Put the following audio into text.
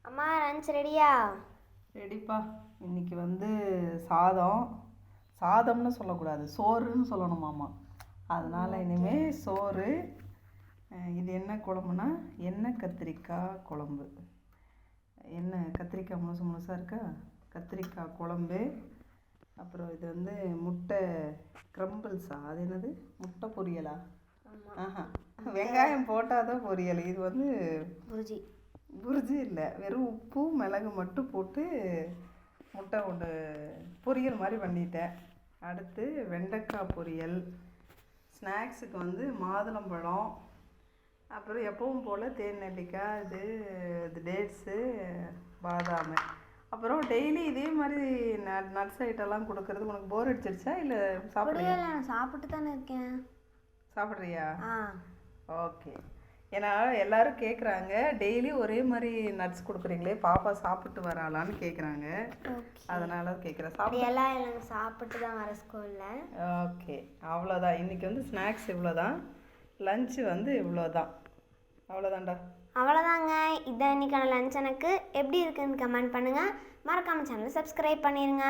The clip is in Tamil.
அம்மா லஞ்ச் ரெடியா? ரெடிப்பா. இன்னைக்கு சாதம்னு சொல்லக்கூடாது, சோறுன்னு சொல்லணுமாம்மா. அதனால் இனிமேல் சோறு. இது என்ன குழம்புனா எண்ணெய் கத்திரிக்காய் குழம்பு. கத்திரிக்காய் முழுசாக இருக்கா, கத்திரிக்காய் குழம்பு. அப்புறம் இது முட்டை க்ரம்பிள்ஸா, அது என்னது, முட்டை பொரியலா? ஆஹா, வெங்காயம் போட்டால் தான் பொரியல். இது புரிஜி இல்லை, வெறும் உப்பு மிளகு மட்டும் போட்டு முட்டை ஒன்று பொரியல் மாதிரி பண்ணிட்டேன். அடுத்து வெண்டைக்காய் பொரியல். ஸ்நாக்ஸுக்கு மாதுளம்பழம், அப்புறம் எப்பவும் போல் தேன் நெல்லிக்காய், இது டேட்ஸு, பாதாம். அப்புறம் டெய்லி இதே மாதிரி நட்ஸ் ஐட்டம்லாம் கொடுக்கறது உனக்கு போர் அடிச்சிருச்சா இல்லை சாப்பிட்றியா? நான் சாப்பிட்டு தானே இருக்கேன். சாப்பிட்றியா? ஓகே. ஏன்னா எல்லாரும் கேட்குறாங்க, டெய்லி ஒரே மாதிரி நட்ஸ் கொடுக்குறீங்களே, பாப்பா சாப்பிட்டு வராளான்னு கேட்குறாங்க. அதனால கேட்குறேன். சாப்பிட்டு தான் வர ஸ்கூலில். ஓகே, அவ்வளோதான். இன்றைக்கி ஸ்நாக்ஸ் இவ்வளோதான், லஞ்சு இவ்வளோதான். அவ்வளோதான்டா. அவ்வளோதாங்க. இதான் இன்றைக்கான லஞ்ச். எனக்கு எப்படி இருக்குன்னு கமெண்ட் பண்ணுங்கள். மறக்காமல் சேனலை சப்ஸ்கிரைப் பண்ணிடுங்க.